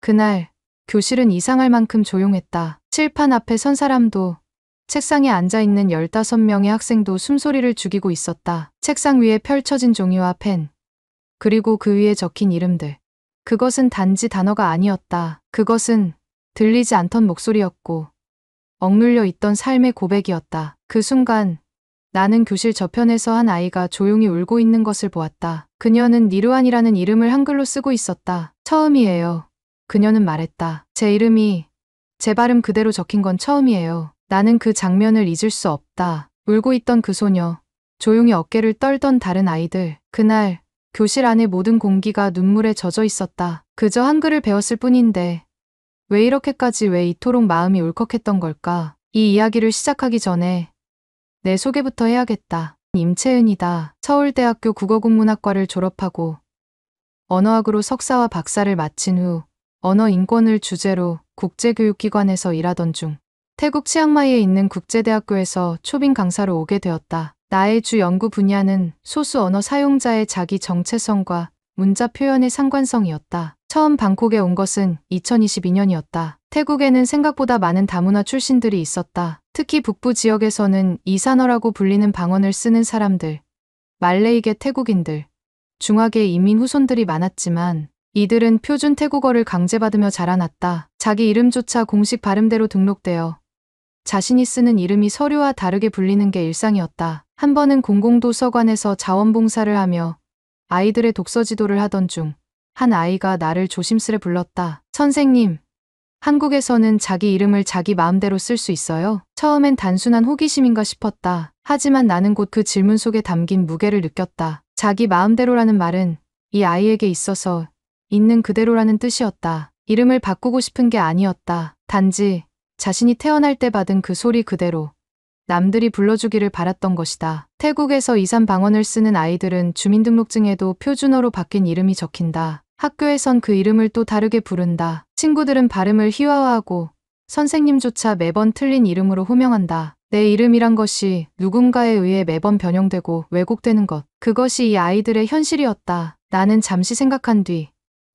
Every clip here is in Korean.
그날 교실은 이상할 만큼 조용했다. 칠판 앞에 선 사람도 책상에 앉아있는 15명의 학생도 숨소리를 죽이고 있었다. 책상 위에 펼쳐진 종이와 펜, 그리고 그 위에 적힌 이름들. 그것은 단지 단어가 아니었다. 그것은 들리지 않던 목소리였고 억눌려 있던 삶의 고백이었다. 그 순간 나는 교실 저편에서 한 아이가 조용히 울고 있는 것을 보았다. 그녀는 니르완이라는 이름을 한글로 쓰고 있었다. 처음이에요. 그녀는 말했다. 제 이름이 제 발음 그대로 적힌 건 처음이에요. 나는 그 장면을 잊을 수 없다. 울고 있던 그 소녀, 조용히 어깨를 떨던 다른 아이들. 그날 교실 안의 모든 공기가 눈물에 젖어 있었다. 그저 한글을 배웠을 뿐인데 왜 이렇게까지 왜 이토록 마음이 울컥했던 걸까? 이 이야기를 시작하기 전에 내 소개부터 해야겠다. 임채은이다. 서울대학교 국어국문학과를 졸업하고 언어학으로 석사와 박사를 마친 후 언어 인권을 주제로 국제교육기관에서 일하던 중 태국 치앙마이에 있는 국제대학교에서 초빙 강사로 오게 되었다. 나의 주 연구 분야는 소수 언어 사용자의 자기 정체성과 문자 표현의 상관성이었다. 처음 방콕에 온 것은 2022년이었다. 태국에는 생각보다 많은 다문화 출신들이 있었다. 특히 북부 지역에서는 이산어라고 불리는 방언을 쓰는 사람들, 말레이계 태국인들, 중화계 이민 후손들이 많았지만 이들은 표준 태국어를 강제받으며 자라났다. 자기 이름조차 공식 발음대로 등록되어 자신이 쓰는 이름이 서류와 다르게 불리는 게 일상이었다. 한 번은 공공도서관에서 자원봉사를 하며 아이들의 독서 지도를 하던 중 한 아이가 나를 조심스레 불렀다. 선생님, 한국에서는 자기 이름을 자기 마음대로 쓸 수 있어요? 처음엔 단순한 호기심인가 싶었다. 하지만 나는 곧 그 질문 속에 담긴 무게를 느꼈다. 자기 마음대로라는 말은 이 아이에게 있어서 있는 그대로라는 뜻이었다. 이름을 바꾸고 싶은 게 아니었다. 단지 자신이 태어날 때 받은 그 소리 그대로 남들이 불러주기를 바랐던 것이다. 태국에서 이산 방언을 쓰는 아이들은 주민등록증에도 표준어로 바뀐 이름이 적힌다. 학교에선 그 이름을 또 다르게 부른다. 친구들은 발음을 희화화하고 선생님조차 매번 틀린 이름으로 호명한다. 내 이름이란 것이 누군가에 의해 매번 변형되고 왜곡되는 것. 그것이 이 아이들의 현실이었다. 나는 잠시 생각한 뒤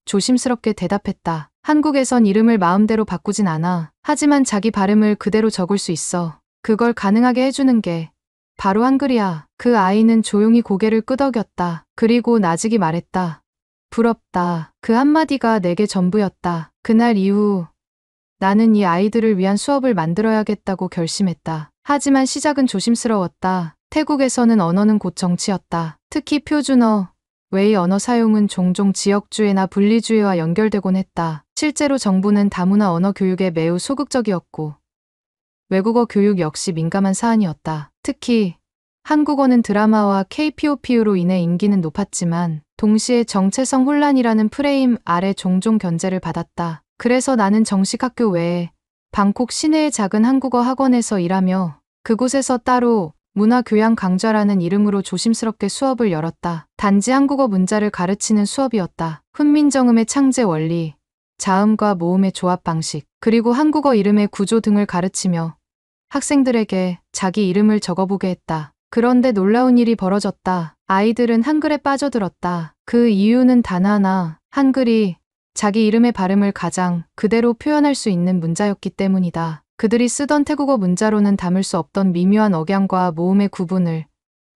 조심스럽게 대답했다. 한국에선 이름을 마음대로 바꾸진 않아. 하지만 자기 발음을 그대로 적을 수 있어. 그걸 가능하게 해주는 게 바로 한글이야. 그 아이는 조용히 고개를 끄덕였다. 그리고 나직이 말했다. 부럽다. 그 한마디가 내게 전부였다. 그날 이후 나는 이 아이들을 위한 수업을 만들어야겠다고 결심했다. 하지만 시작은 조심스러웠다. 태국에서는 언어는 곧 정치였다. 특히 표준어 외의 언어 사용은 종종 지역주의나 분리주의와 연결되곤 했다. 실제로 정부는 다문화 언어 교육에 매우 소극적이었고 외국어 교육 역시 민감한 사안이었다. 특히 한국어는 드라마와 K-POP로 인해 인기는 높았지만 동시에 정체성 혼란이라는 프레임 아래 종종 견제를 받았다. 그래서 나는 정식 학교 외에 방콕 시내의 작은 한국어 학원에서 일하며 그곳에서 따로 문화교양 강좌라는 이름으로 조심스럽게 수업을 열었다. 단지 한국어 문자를 가르치는 수업이었다. 훈민정음의 창제 원리, 자음과 모음의 조합 방식, 그리고 한국어 이름의 구조 등을 가르치며 학생들에게 자기 이름을 적어보게 했다. 그런데 놀라운 일이 벌어졌다. 아이들은 한글에 빠져들었다. 그 이유는 단 하나, 한글이 자기 이름의 발음을 가장 그대로 표현할 수 있는 문자였기 때문이다. 그들이 쓰던 태국어 문자로는 담을 수 없던 미묘한 억양과 모음의 구분을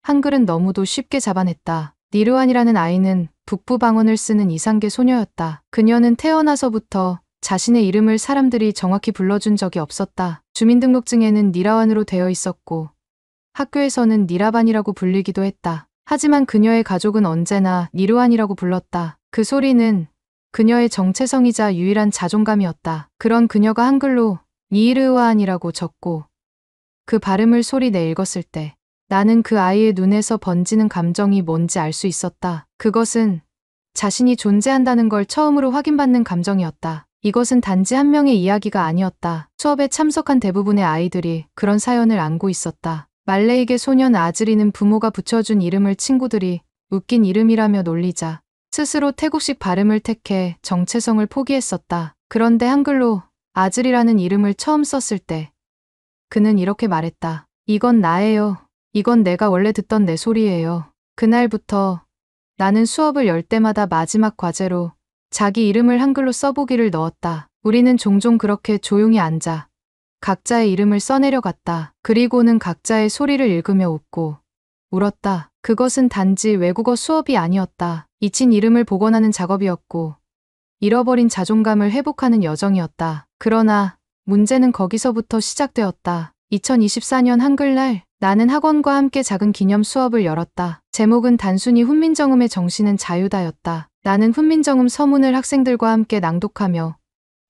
한글은 너무도 쉽게 잡아냈다. 니르완이라는 아이는 북부 방언을 쓰는 이상계 소녀였다. 그녀는 태어나서부터 자신의 이름을 사람들이 정확히 불러준 적이 없었다. 주민등록증에는 니라완으로 되어 있었고 학교에서는 니라반이라고 불리기도 했다. 하지만 그녀의 가족은 언제나 니르완이라고 불렀다. 그 소리는 그녀의 정체성이자 유일한 자존감이었다. 그런 그녀가 한글로 니르완이라고 적고 그 발음을 소리내 읽었을 때 나는 그 아이의 눈에서 번지는 감정이 뭔지 알 수 있었다. 그것은 자신이 존재한다는 걸 처음으로 확인받는 감정이었다. 이것은 단지 한 명의 이야기가 아니었다. 수업에 참석한 대부분의 아이들이 그런 사연을 안고 있었다. 말레이계 소년 아즈리는 부모가 붙여준 이름을 친구들이 웃긴 이름이라며 놀리자 스스로 태국식 발음을 택해 정체성을 포기했었다. 그런데 한글로 아즈리라는 이름을 처음 썼을 때 그는 이렇게 말했다. 이건 나예요. 이건 내가 원래 듣던 내 소리예요. 그날부터 나는 수업을 열 때마다 마지막 과제로 자기 이름을 한글로 써보기를 넣었다. 우리는 종종 그렇게 조용히 앉아 각자의 이름을 써내려갔다. 그리고는 각자의 소리를 읽으며 웃고 울었다. 그것은 단지 외국어 수업이 아니었다. 잊힌 이름을 복원하는 작업이었고 잃어버린 자존감을 회복하는 여정이었다. 그러나 문제는 거기서부터 시작되었다. 2024년 한글날 나는 학원과 함께 작은 기념 수업을 열었다. 제목은 단순히 훈민정음의 정신은 자유다였다. 나는 훈민정음 서문을 학생들과 함께 낭독하며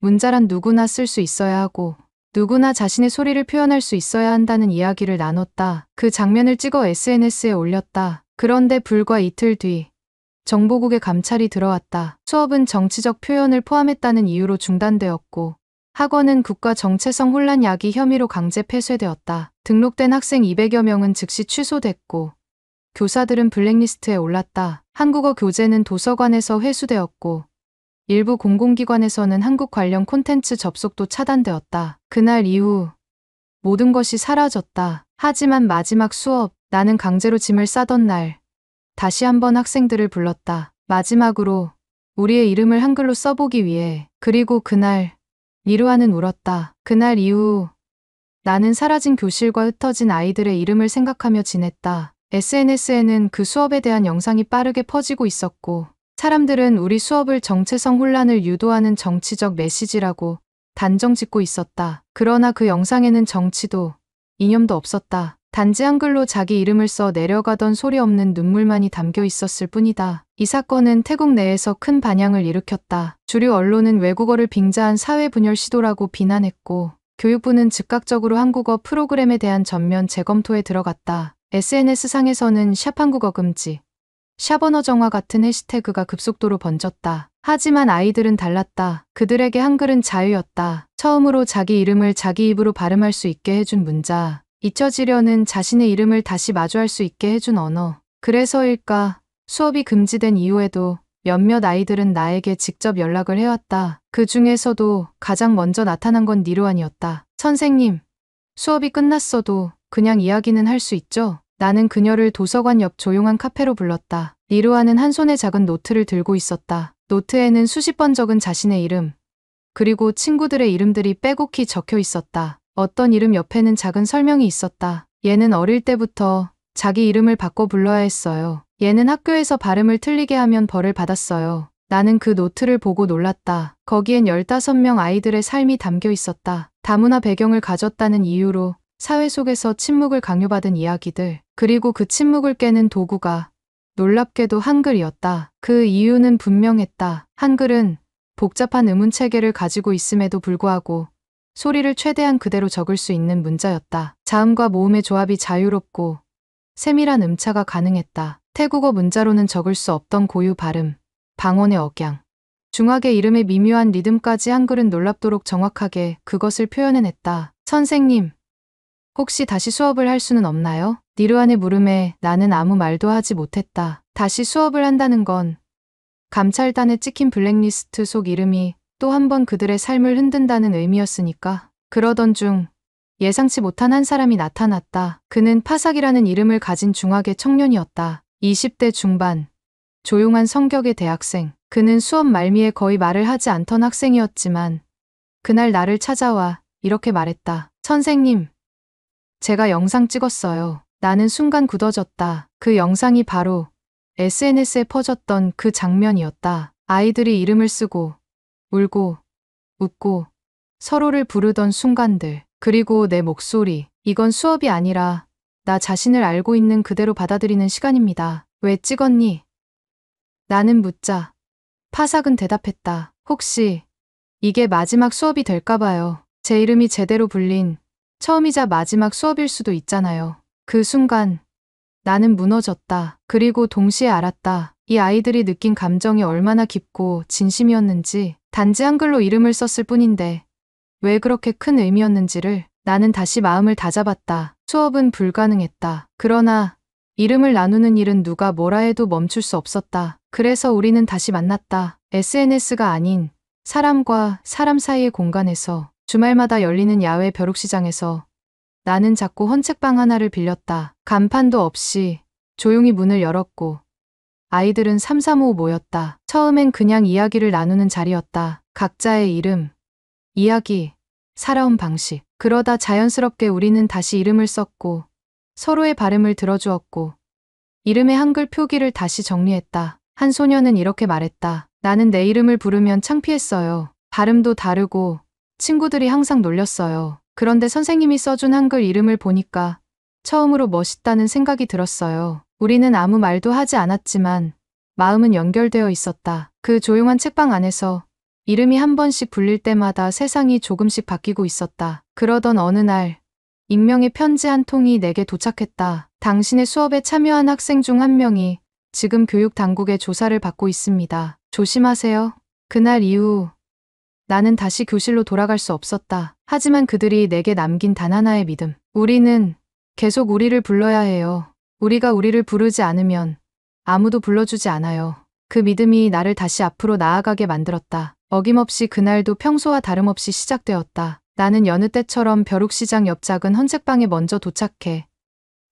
문자란 누구나 쓸 수 있어야 하고 누구나 자신의 소리를 표현할 수 있어야 한다는 이야기를 나눴다. 그 장면을 찍어 SNS에 올렸다. 그런데 불과 이틀 뒤 정보국의 감찰이 들어왔다. 수업은 정치적 표현을 포함했다는 이유로 중단되었고 학원은 국가 정체성 혼란 야기 혐의로 강제 폐쇄되었다. 등록된 학생 200여 명은 즉시 취소됐고 교사들은 블랙리스트에 올랐다. 한국어 교재는 도서관에서 회수되었고 일부 공공기관에서는 한국 관련 콘텐츠 접속도 차단되었다. 그날 이후 모든 것이 사라졌다. 하지만 마지막 수업, 나는 강제로 짐을 싸던 날 다시 한번 학생들을 불렀다. 마지막으로 우리의 이름을 한글로 써보기 위해. 그리고 그날 리루아는 울었다. 그날 이후 나는 사라진 교실과 흩어진 아이들의 이름을 생각하며 지냈다. SNS에는 그 수업에 대한 영상이 빠르게 퍼지고 있었고 사람들은 우리 수업을 정체성 혼란을 유도하는 정치적 메시지라고 단정 짓고 있었다. 그러나 그 영상에는 정치도 이념도 없었다. 단지 한글로 자기 이름을 써 내려가던 소리 없는 눈물만이 담겨 있었을 뿐이다. 이 사건은 태국 내에서 큰 반향을 일으켰다. 주류 언론은 외국어를 빙자한 사회 분열 시도라고 비난했고 교육부는 즉각적으로 한국어 프로그램에 대한 전면 재검토에 들어갔다. SNS상에서는 샵 한국어 금지, 샵 언어 정화 같은 해시태그가 급속도로 번졌다. 하지만 아이들은 달랐다. 그들에게 한글은 자유였다. 처음으로 자기 이름을 자기 입으로 발음할 수 있게 해준 문자. 잊혀지려는 자신의 이름을 다시 마주할 수 있게 해준 언어. 그래서일까? 수업이 금지된 이후에도 몇몇 아이들은 나에게 직접 연락을 해왔다. 그 중에서도 가장 먼저 나타난 건 니루안이었다. 선생님, 수업이 끝났어도 그냥 이야기는 할 수 있죠? 나는 그녀를 도서관 옆 조용한 카페로 불렀다. 니루아는 한 손에 작은 노트를 들고 있었다. 노트에는 수십 번 적은 자신의 이름, 그리고 친구들의 이름들이 빼곡히 적혀 있었다. 어떤 이름 옆에는 작은 설명이 있었다. 얘는 어릴 때부터 자기 이름을 바꿔 불러야 했어요. 얘는 학교에서 발음을 틀리게 하면 벌을 받았어요. 나는 그 노트를 보고 놀랐다. 거기엔 15명 아이들의 삶이 담겨 있었다. 다문화 배경을 가졌다는 이유로 사회 속에서 침묵을 강요받은 이야기들, 그리고 그 침묵을 깨는 도구가 놀랍게도 한글이었다. 그 이유는 분명했다. 한글은 복잡한 의문 체계를 가지고 있음에도 불구하고 소리를 최대한 그대로 적을 수 있는 문자였다. 자음과 모음의 조합이 자유롭고 세밀한 음차가 가능했다. 태국어 문자로는 적을 수 없던 고유 발음, 방언의 억양, 중학의 이름의 미묘한 리듬까지 한글은 놀랍도록 정확하게 그것을 표현해냈다. 선생님, 혹시 다시 수업을 할 수는 없나요? 니루안의 물음에 나는 아무 말도 하지 못했다. 다시 수업을 한다는 건 감찰단에 찍힌 블랙리스트 속 이름이 또 한 번 그들의 삶을 흔든다는 의미였으니까. 그러던 중 예상치 못한 한 사람이 나타났다. 그는 파삭이라는 이름을 가진 중학의 청년이었다. 20대 중반, 조용한 성격의 대학생. 그는 수업 말미에 거의 말을 하지 않던 학생이었지만 그날 나를 찾아와 이렇게 말했다. 선생님, 제가 영상 찍었어요. 나는 순간 굳어졌다. 그 영상이 바로 SNS에 퍼졌던 그 장면이었다. 아이들이 이름을 쓰고 울고 웃고 서로를 부르던 순간들. 그리고 내 목소리. 이건 수업이 아니라 나 자신을 알고 있는 그대로 받아들이는 시간입니다. 왜 찍었니? 나는 묻자 파삭은 대답했다. 혹시 이게 마지막 수업이 될까 봐요. 제 이름이 제대로 불린 처음이자 마지막 수업일 수도 있잖아요. 그 순간 나는 무너졌다. 그리고 동시에 알았다. 이 아이들이 느낀 감정이 얼마나 깊고 진심이었는지. 단지 한글로 이름을 썼을 뿐인데 왜 그렇게 큰 의미였는지를. 나는 다시 마음을 다잡았다. 수업은 불가능했다. 그러나 이름을 나누는 일은 누가 뭐라 해도 멈출 수 없었다. 그래서 우리는 다시 만났다. SNS가 아닌 사람과 사람 사이의 공간에서, 주말마다 열리는 야외 벼룩시장에서. 나는 작고 헌 책방 하나를 빌렸다. 간판도 없이 조용히 문을 열었고 아이들은 삼삼오오 모였다. 처음엔 그냥 이야기를 나누는 자리였다. 각자의 이름, 이야기, 살아온 방식. 그러다 자연스럽게 우리는 다시 이름을 썼고 서로의 발음을 들어주었고 이름의 한글 표기를 다시 정리했다. 한 소녀는 이렇게 말했다. 나는 내 이름을 부르면 창피했어요. 발음도 다르고 친구들이 항상 놀렸어요. 그런데 선생님이 써준 한글 이름을 보니까 처음으로 멋있다는 생각이 들었어요. 우리는 아무 말도 하지 않았지만 마음은 연결되어 있었다. 그 조용한 책방 안에서 이름이 한 번씩 불릴 때마다 세상이 조금씩 바뀌고 있었다. 그러던 어느 날 익명의 편지 한 통이 내게 도착했다. 당신의 수업에 참여한 학생 중 한 명이 지금 교육 당국의 조사를 받고 있습니다. 조심하세요. 그날 이후 나는 다시 교실로 돌아갈 수 없었다. 하지만 그들이 내게 남긴 단 하나의 믿음. 우리는 계속 우리를 불러야 해요. 우리가 우리를 부르지 않으면 아무도 불러주지 않아요. 그 믿음이 나를 다시 앞으로 나아가게 만들었다. 어김없이 그날도 평소와 다름없이 시작되었다. 나는 여느 때처럼 벼룩시장 옆 작은 헌책방에 먼저 도착해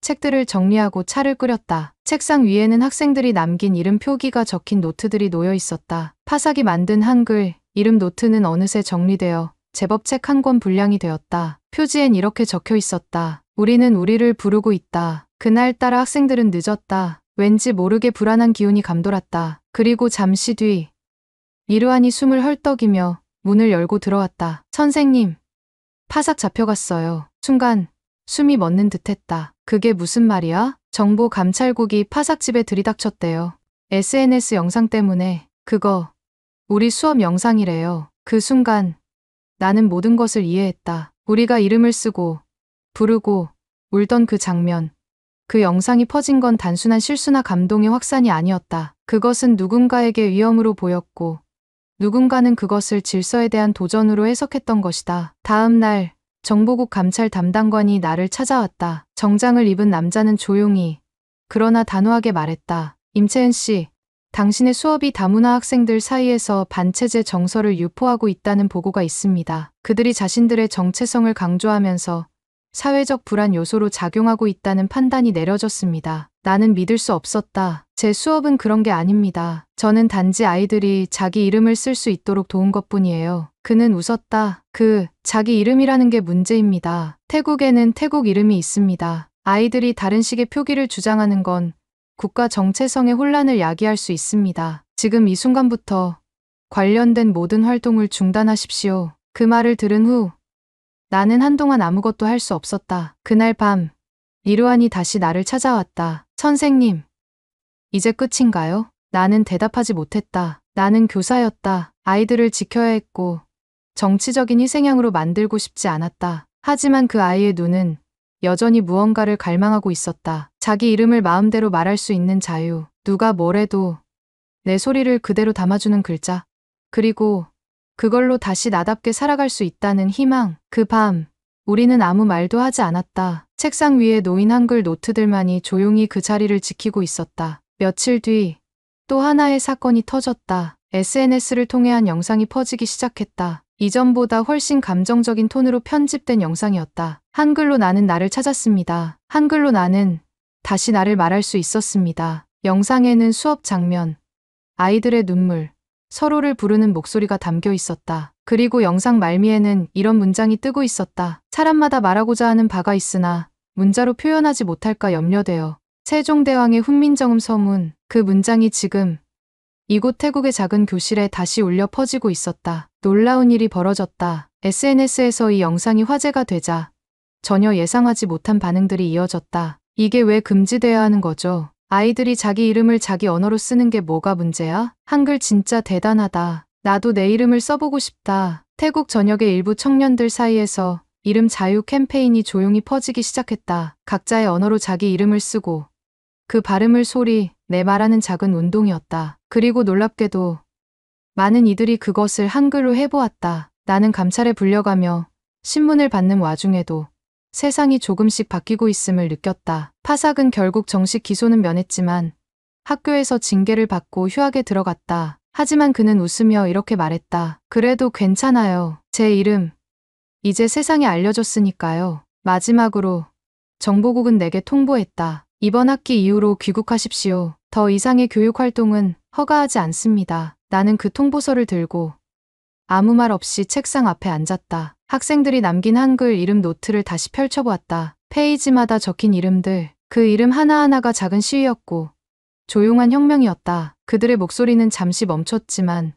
책들을 정리하고 차를 끓였다. 책상 위에는 학생들이 남긴 이름 표기가 적힌 노트들이 놓여 있었다. 파삭이 만든 한글 이름 노트는 어느새 정리되어 제법 책 한 권 분량이 되었다. 표지엔 이렇게 적혀 있었다. 우리는 우리를 부르고 있다. 그날따라 학생들은 늦었다. 왠지 모르게 불안한 기운이 감돌았다. 그리고 잠시 뒤 이르환이 숨을 헐떡이며 문을 열고 들어왔다. 선생님, 파삭 잡혀갔어요. 순간 숨이 멎는 듯했다. 그게 무슨 말이야? 정보 감찰국이 파삭집에 들이닥쳤대요. SNS 영상 때문에. 그거 우리 수업 영상이래요. 그 순간 나는 모든 것을 이해했다. 우리가 이름을 쓰고 부르고 울던 그 장면. 그 영상이 퍼진 건 단순한 실수나 감동의 확산이 아니었다. 그것은 누군가에게 위험으로 보였고 누군가는 그것을 질서에 대한 도전으로 해석했던 것이다. 다음 날 정보국 감찰 담당관이 나를 찾아왔다. 정장을 입은 남자는 조용히 그러나 단호하게 말했다. 임채은 씨, 당신의 수업이 다문화 학생들 사이에서 반체제 정서를 유포하고 있다는 보고가 있습니다. 그들이 자신들의 정체성을 강조하면서 사회적 불안 요소로 작용하고 있다는 판단이 내려졌습니다. 나는 믿을 수 없었다. 제 수업은 그런 게 아닙니다. 저는 단지 아이들이 자기 이름을 쓸 수 있도록 도운 것뿐이에요. 그는 웃었다. 자기 이름이라는 게 문제입니다. 태국에는 태국 이름이 있습니다. 아이들이 다른 식의 표기를 주장하는 건 국가 정체성의 혼란을 야기할 수 있습니다. 지금 이 순간부터 관련된 모든 활동을 중단하십시오. 그 말을 들은 후 나는 한동안 아무것도 할 수 없었다. 그날 밤 이르환이 다시 나를 찾아왔다. 선생님, 이제 끝인가요? 나는 대답하지 못했다. 나는 교사였다. 아이들을 지켜야 했고 정치적인 희생양으로 만들고 싶지 않았다. 하지만 그 아이의 눈은 여전히 무언가를 갈망하고 있었다. 자기 이름을 마음대로 말할 수 있는 자유. 누가 뭐래도 내 소리를 그대로 담아주는 글자. 그리고 그걸로 다시 나답게 살아갈 수 있다는 희망. 그 밤 우리는 아무 말도 하지 않았다. 책상 위에 놓인 한글 노트들만이 조용히 그 자리를 지키고 있었다. 며칠 뒤 또 하나의 사건이 터졌다. SNS를 통해 한 영상이 퍼지기 시작했다. 이전보다 훨씬 감정적인 톤으로 편집된 영상이었다. 한글로 나는 나를 찾았습니다. 한글로 나는 다시 나를 말할 수 있었습니다. 영상에는 수업 장면, 아이들의 눈물, 서로를 부르는 목소리가 담겨 있었다. 그리고 영상 말미에는 이런 문장이 뜨고 있었다. 사람마다 말하고자 하는 바가 있으나 문자로 표현하지 못할까 염려되어. 세종대왕의 훈민정음 서문. 그 문장이 지금 이곳 태국의 작은 교실에 다시 울려 퍼지고 있었다. 놀라운 일이 벌어졌다. SNS에서 이 영상이 화제가 되자 전혀 예상하지 못한 반응들이 이어졌다. 이게 왜 금지되어야 하는 거죠? 아이들이 자기 이름을 자기 언어로 쓰는 게 뭐가 문제야? 한글 진짜 대단하다. 나도 내 이름을 써보고 싶다. 태국 전역의 일부 청년들 사이에서 이름 자유 캠페인이 조용히 퍼지기 시작했다. 각자의 언어로 자기 이름을 쓰고 그 발음을 소리 내 말하는 작은 운동이었다. 그리고 놀랍게도 많은 이들이 그것을 한글로 해보았다. 나는 감찰에 불려가며 신문을 받는 와중에도 세상이 조금씩 바뀌고 있음을 느꼈다. 파삭은 결국 정식 기소는 면했지만 학교에서 징계를 받고 휴학에 들어갔다. 하지만 그는 웃으며 이렇게 말했다. 그래도 괜찮아요. 제 이름 이제 세상에 알려졌으니까요. 마지막으로 정보국은 내게 통보했다. 이번 학기 이후로 귀국하십시오. 더 이상의 교육 활동은 허가하지 않습니다. 나는 그 통보서를 들고 아무 말 없이 책상 앞에 앉았다. 학생들이 남긴 한글 이름 노트를 다시 펼쳐보았다. 페이지마다 적힌 이름들, 그 이름 하나하나가 작은 시위였고 조용한 혁명이었다. 그들의 목소리는 잠시 멈췄지만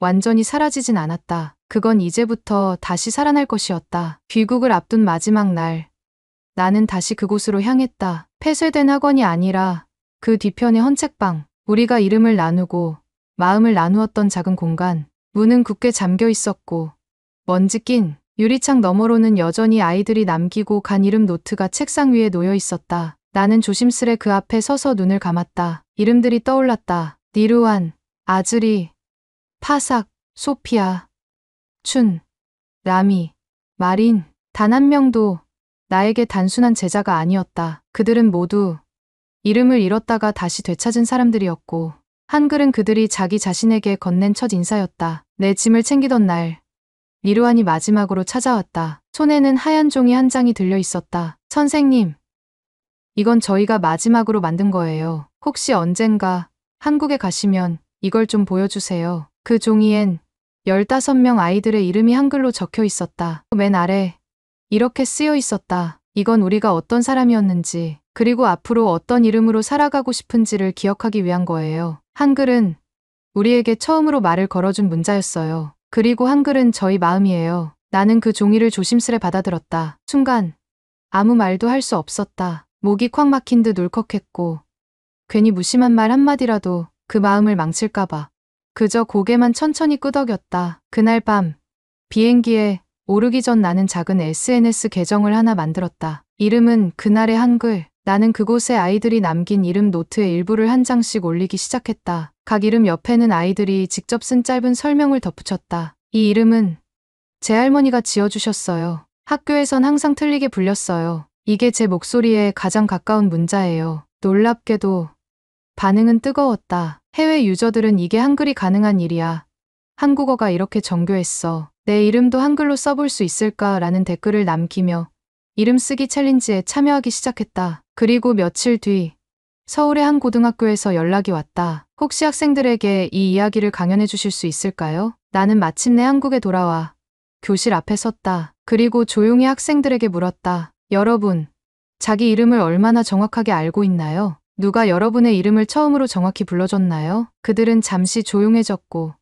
완전히 사라지진 않았다. 그건 이제부터 다시 살아날 것이었다. 귀국을 앞둔 마지막 날, 나는 다시 그곳으로 향했다. 폐쇄된 학원이 아니라 그 뒤편의 헌책방, 우리가 이름을 나누고 마음을 나누었던 작은 공간, 문은 굳게 잠겨 있었고 먼지 낀 유리창 너머로는 여전히 아이들이 남기고 간 이름 노트가 책상 위에 놓여 있었다. 나는 조심스레 그 앞에 서서 눈을 감았다. 이름들이 떠올랐다. 니르완, 아즈리, 파삭, 소피아, 춘, 라미, 마린. 단 한 명도 나에게 단순한 제자가 아니었다. 그들은 모두 이름을 잃었다가 다시 되찾은 사람들이었고 한글은 그들이 자기 자신에게 건넨 첫 인사였다. 내 짐을 챙기던 날, 니르완이 마지막으로 찾아왔다. 손에는 하얀 종이 한 장이 들려 있었다. 선생님, 이건 저희가 마지막으로 만든 거예요. 혹시 언젠가 한국에 가시면 이걸 좀 보여주세요. 그 종이엔 15명 아이들의 이름이 한글로 적혀 있었다. 맨 아래 이렇게 쓰여 있었다. 이건 우리가 어떤 사람이었는지, 그리고 앞으로 어떤 이름으로 살아가고 싶은지를 기억하기 위한 거예요. 한글은 우리에게 처음으로 말을 걸어준 문자였어요. 그리고 한글은 저희 마음이에요. 나는 그 종이를 조심스레 받아들었다. 순간 아무 말도 할 수 없었다. 목이 콱 막힌 듯 울컥했고 괜히 무심한 말 한마디라도 그 마음을 망칠까봐 그저 고개만 천천히 끄덕였다. 그날 밤 비행기에 오르기 전 나는 작은 SNS 계정을 하나 만들었다. 이름은 그날의 한글. 나는 그곳에 아이들이 남긴 이름 노트의 일부를 한 장씩 올리기 시작했다. 각 이름 옆에는 아이들이 직접 쓴 짧은 설명을 덧붙였다. 이 이름은 제 할머니가 지어주셨어요. 학교에선 항상 틀리게 불렸어요. 이게 제 목소리에 가장 가까운 문자예요. 놀랍게도 반응은 뜨거웠다. 해외 유저들은 이게 한글이 가능한 일이야. 한국어가 이렇게 정교했어. 내 이름도 한글로 써볼 수 있을까? 라는 댓글을 남기며 이름 쓰기 챌린지에 참여하기 시작했다. 그리고 며칠 뒤 서울의 한 고등학교에서 연락이 왔다. 혹시 학생들에게 이 이야기를 강연해 주실 수 있을까요? 나는 마침내 한국에 돌아와 교실 앞에 섰다. 그리고 조용히 학생들에게 물었다. 여러분, 자기 이름을 얼마나 정확하게 알고 있나요? 누가 여러분의 이름을 처음으로 정확히 불러줬나요? 그들은 잠시 조용해졌고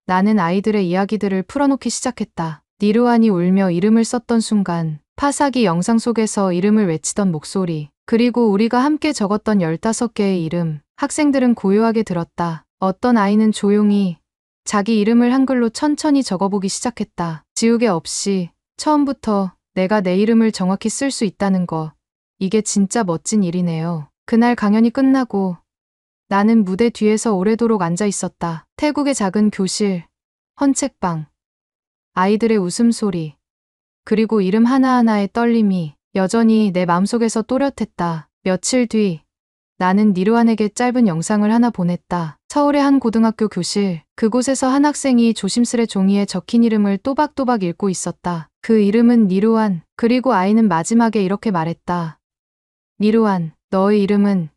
나는 아이들의 이야기들을 풀어놓기 시작했다. 니르완이 울며 이름을 썼던 순간, 파삭이 영상 속에서 이름을 외치던 목소리, 그리고 우리가 함께 적었던 15개의 이름. 학생들은 고요하게 들었다. 어떤 아이는 조용히 자기 이름을 한글로 천천히 적어보기 시작했다. 지우개 없이 처음부터 내가 내 이름을 정확히 쓸 수 있다는 거. 이게 진짜 멋진 일이네요. 그날 강연이 끝나고 나는 무대 뒤에서 오래도록 앉아 있었다. 태국의 작은 교실, 헌책방, 아이들의 웃음소리, 그리고 이름 하나하나의 떨림이 여전히 내 마음속에서 또렷했다. 며칠 뒤 나는 니르완에게 짧은 영상을 하나 보냈다. 서울의 한 고등학교 교실, 그곳에서 한 학생이 조심스레 종이에 적힌 이름을 또박또박 읽고 있었다. 그 이름은 니르완. 그리고 아이는 마지막에 이렇게 말했다. 니르완, 너의 이름은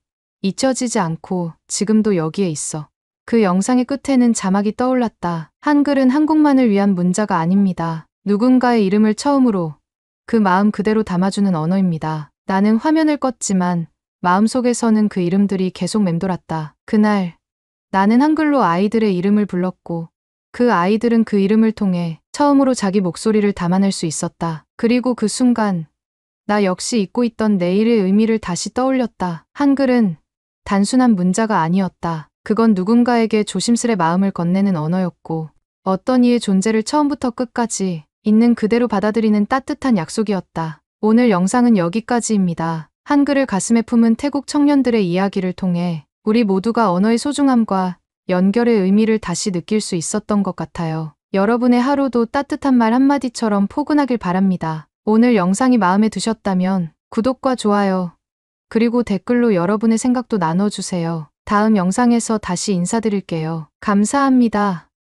잊혀지지 않고 지금도 여기에 있어. 그 영상의 끝에는 자막이 떠올랐다. 한글은 한국만을 위한 문자가 아닙니다. 누군가의 이름을 처음으로 그 마음 그대로 담아주는 언어입니다. 나는 화면을 껐지만 마음속에서는 그 이름들이 계속 맴돌았다. 그날 나는 한글로 아이들의 이름을 불렀고 그 아이들은 그 이름을 통해 처음으로 자기 목소리를 담아낼 수 있었다. 그리고 그 순간 나 역시 잊고 있던 내일의 의미를 다시 떠올렸다. 한글은 단순한 문자가 아니었다. 그건 누군가에게 조심스레 마음을 건네는 언어였고 어떤 이의 존재를 처음부터 끝까지 있는 그대로 받아들이는 따뜻한 약속이었다. 오늘 영상은 여기까지입니다. 한글을 가슴에 품은 태국 청년들의 이야기를 통해 우리 모두가 언어의 소중함과 연결의 의미를 다시 느낄 수 있었던 것 같아요. 여러분의 하루도 따뜻한 말 한마디처럼 포근하길 바랍니다. 오늘 영상이 마음에 드셨다면 구독과 좋아요, 그리고 댓글로 여러분의 생각도 나눠주세요. 다음 영상에서 다시 인사드릴게요. 감사합니다.